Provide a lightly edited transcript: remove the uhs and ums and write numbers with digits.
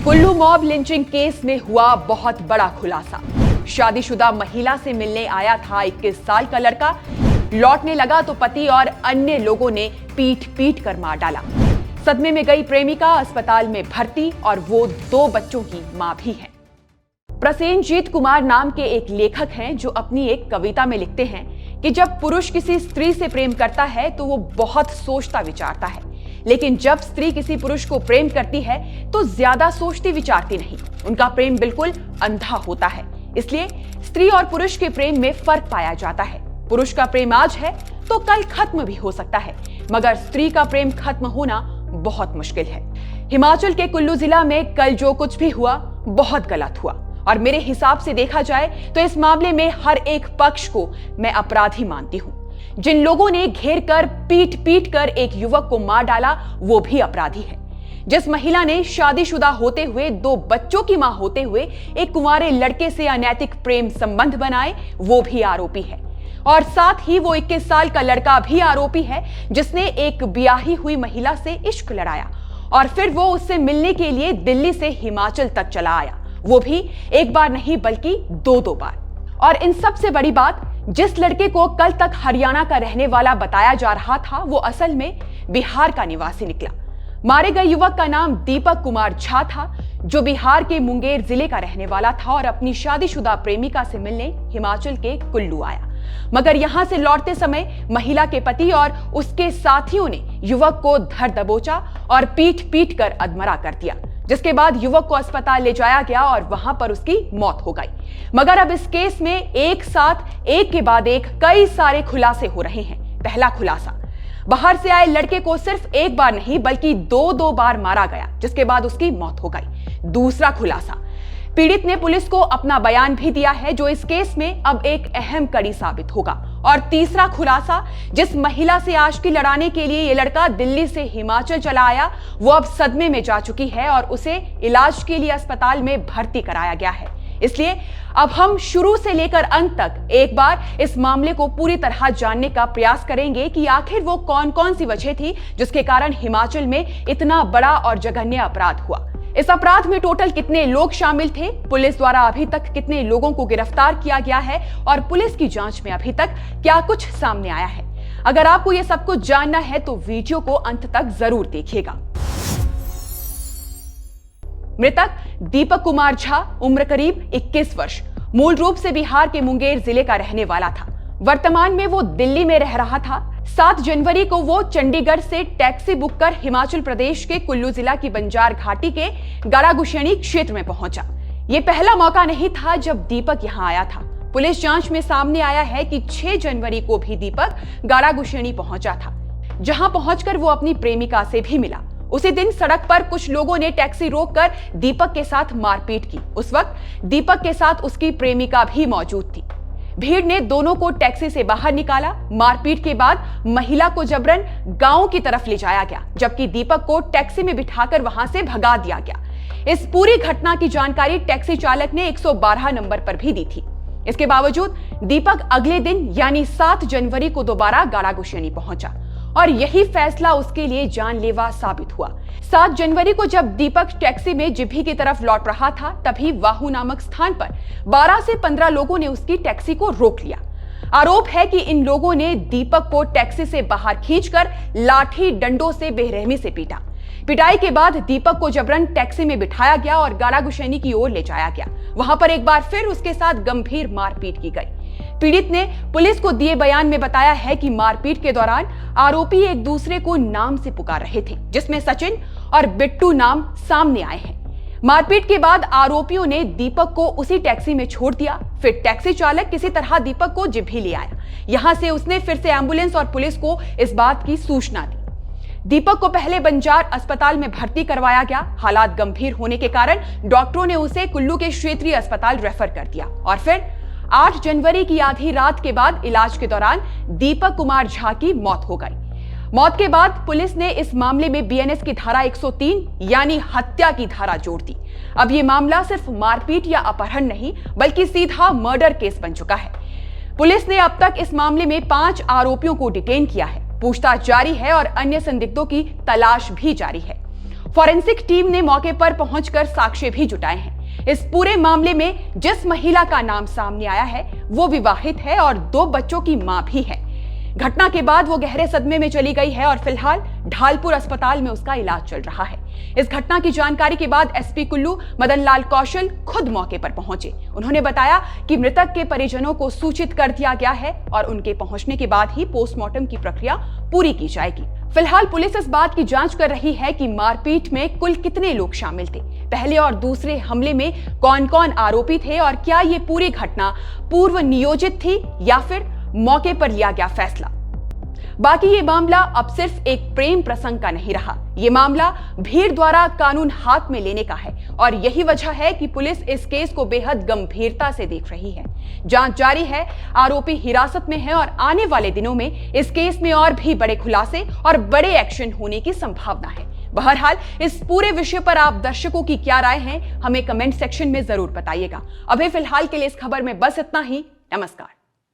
Kullu mob lynching case में हुआ बहुत बड़ा खुलासा। शादीशुदा महिला से मिलने आया था 21 साल का लड़का। लौटने लगा तो पति और अन्य लोगों ने पीट पीट कर मार डाला। सदमे में गई प्रेमिका अस्पताल में भर्ती और वो 2 बच्चों की मां भी है। प्रसेनजीत कुमार नाम के एक लेखक हैं जो अपनी एक कविता में लिखते हैं कि जब पुरुष किसी स्त्री से प्रेम करता है तो वो बहुत सोचता विचारता है, लेकिन जब स्त्री किसी पुरुष को प्रेम करती है तो ज्यादा सोचती विचारती नहीं। उनका प्रेम बिल्कुल अंधा होता है। इसलिए स्त्री और पुरुष के प्रेम में फर्क पाया जाता है। पुरुष का प्रेम आज है तो कल खत्म भी हो सकता है, मगर स्त्री का प्रेम खत्म होना बहुत मुश्किल है। हिमाचल के कुल्लू जिला में कल जो कुछ भी हुआ बहुत गलत हुआ और मेरे हिसाब से देखा जाए तो इस मामले में हर एक पक्ष को मैं अपराधी मानती हूं। जिन लोगों ने घेर कर पीट पीट कर एक युवक को मार डाला वो भी अपराधी है। जिस महिला ने शादीशुदा होते हुए 2 बच्चों की मां होते हुए एक कुंवारे लड़के से अनैतिक प्रेम संबंध बनाए वो भी आरोपी है। और साथ ही वो 21 साल का लड़का भी आरोपी है जिसने एक ब्याही हुई महिला से इश्क लड़ाया और फिर वो उससे मिलने के लिए दिल्ली से हिमाचल तक चला आया, वो भी एक बार नहीं बल्कि 2 बार। और इन सबसे बड़ी बात, जिस लड़के को कल तक हरियाणा का रहने वाला बताया जा रहा था वो असल में बिहार का निवासी निकला। मारे गए युवक का नाम दीपक कुमार झा था जो बिहार के मुंगेर जिले का रहने वाला था और अपनी शादीशुदा प्रेमिका से मिलने हिमाचल के कुल्लू आया। मगर यहां से लौटते समय महिला के पति और उसके साथियों ने युवक को धर दबोचा और पीट पीट कर अधमरा कर दिया, जिसके बाद युवक को अस्पताल ले जाया गया और वहां पर उसकी मौत हो गई। मगर अब इस केस में एक साथ एक के बाद एक कई सारे खुलासे हो रहे हैं। पहला खुलासा, बाहर से आए लड़के को सिर्फ एक बार नहीं बल्कि 2 बार मारा गया, जिसके बाद उसकी मौत हो गई। दूसरा खुलासा, पीड़ित ने पुलिस को अपना बयान भी दिया है जो इस केस में अब एक अहम कड़ी साबित होगा। और तीसरा खुलासा, जिस महिला से आशिकी लड़ाने के लिए ये लड़का दिल्ली से हिमाचल चला आया वो अब सदमे में जा चुकी है और उसे इलाज के लिए अस्पताल में भर्ती कराया गया है। इसलिए अब हम शुरू से लेकर अंत तक एक बार इस मामले को पूरी तरह जानने का प्रयास करेंगे कि आखिर वो कौन कौन सी वजह थी जिसके कारण हिमाचल में इतना बड़ा और जघन्य अपराध हुआ। इस अपराध में टोटल कितने लोग शामिल थे, पुलिस द्वारा अभी तक कितने लोगों को गिरफ्तार किया गया है और पुलिस की जांच में अभी तक क्या कुछ सामने आया है। अगर आपको यह सब कुछ जानना है तो वीडियो को अंत तक जरूर देखिएगा। मृतक दीपक कुमार झा, उम्र करीब 21 वर्ष, मूल रूप से बिहार के मुंगेर जिले का रहने वाला था। वर्तमान में वो दिल्ली में रह रहा था। 7 जनवरी को वो चंडीगढ़ से टैक्सी बुक कर हिमाचल प्रदेश के कुल्लू जिला की बंजार घाटी के गाड़ागुशेनी क्षेत्र में पहुंचा। ये पहला मौका नहीं था जब दीपक यहां आया था। पुलिस जांच में सामने आया है कि 6 जनवरी को भी दीपक गाड़ागुशेनी पहुंचा था, जहां पहुंचकर वो अपनी प्रेमिका से भी मिला। उसी दिन सड़क पर कुछ लोगों ने टैक्सी रोककर दीपक के साथ मारपीट की। उस वक्त दीपक के साथ उसकी प्रेमिका भी मौजूद थी। भीड़ ने दोनों को टैक्सी से बाहर निकाला। मारपीट के बाद महिला को जबरन गांव की तरफ ले जाया गया, जबकि दीपक को टैक्सी में बिठाकर वहां से भगा दिया गया। इस पूरी घटना की जानकारी टैक्सी चालक ने 112 नंबर पर भी दी थी। इसके बावजूद दीपक अगले दिन यानी 7 जनवरी को दोबारा गाड़ागुशेनी पहुंचा और यही फैसला उसके लिए जानलेवा साबित हुआ। 7 जनवरी को जब दीपक टैक्सी में जिभी की तरफ लौट रहा था तभी वाहू नामक स्थान पर 12 से 15 लोगों ने उसकी टैक्सी को रोक लिया। आरोप है कि इन लोगों ने दीपक को टैक्सी से बाहर खींचकर लाठी डंडों से बेरहमी से पीटा। पिटाई के बाद दीपक को जबरन टैक्सी में बिठाया गया और गाड़ागुशेनी की ओर ले जाया गया। वहां पर एक बार फिर उसके साथ गंभीर मारपीट की गई। पीड़ित ने पुलिस को दिए बयान में बताया है कि मारपीट के दौरान आरोपी एक दूसरे को नाम से पुकार रहे थे, जिसमें सचिन और बिट्टू नाम सामने आए हैं। मारपीट के बाद आरोपियों ने दीपक को उसी टैक्सी में छोड़ दिया। फिर टैक्सी चालक किसी तरह दीपक को जिभी ले आया। यहां से उसने फिर से एम्बुलेंस और पुलिस को इस बात की सूचना दी। दीपक को पहले बंजार अस्पताल में भर्ती करवाया गया। हालात गंभीर होने के कारण डॉक्टरों ने उसे कुल्लू के क्षेत्रीय अस्पताल रेफर कर दिया और फिर 8 जनवरी की आधी रात के बाद इलाज के दौरान दीपक कुमार झा की मौत हो गई। मौत के बाद पुलिस ने इस मामले में बीएनएस की धारा 103 यानी हत्या की धारा जोड़ दी। अब ये मामला सिर्फ मारपीट या अपहरण नहीं बल्कि सीधा मर्डर केस बन चुका है। पुलिस ने अब तक इस मामले में 5 आरोपियों को डिटेन किया है। पूछताछ जारी है और अन्य संदिग्धों की तलाश भी जारी है। फॉरेंसिक टीम ने मौके पर पहुंचकर साक्ष्य भी जुटाए हैं। इस पूरे मामले में जिस महिला का नाम सामने आया है वो विवाहित है और 2 बच्चों की मां भी है। घटना के बाद वो गहरे सदमे में चली गई है और फिलहाल ढालपुर अस्पताल में उसका इलाज चल रहा है। इस घटना की जानकारी के बाद एसपी कुल्लू मदन लाल कौशल खुद मौके पर पहुंचे। उन्होंने बताया कि मृतक के परिजनों को सूचित कर दिया गया है और उनके पहुंचने के बाद ही पोस्टमार्टम की प्रक्रिया पूरी की जाएगी। फिलहाल पुलिस इस बात की जांच कर रही है कि मारपीट में कुल कितने लोग शामिल थे, पहले और दूसरे हमले में कौन-कौन आरोपी थे और क्या ये पूरी घटना पूर्व नियोजित थी या फिर मौके पर लिया गया फैसला। बाकी ये मामला अब सिर्फ एक प्रेम प्रसंग का नहीं रहा, ये मामला भीड़ द्वारा कानून हाथ में लेने का है और यही वजह है कि पुलिस इस केस को बेहद गंभीरता से देख रही है। जांच जारी है, आरोपी हिरासत में है और आने वाले दिनों में इस केस में और भी बड़े खुलासे और बड़े एक्शन होने की संभावना है। बहरहाल इस पूरे विषय पर आप दर्शकों की क्या राय है, हमें कमेंट सेक्शन में जरूर बताइएगा। अभी फिलहाल के लिए इस खबर में बस इतना ही। नमस्कार।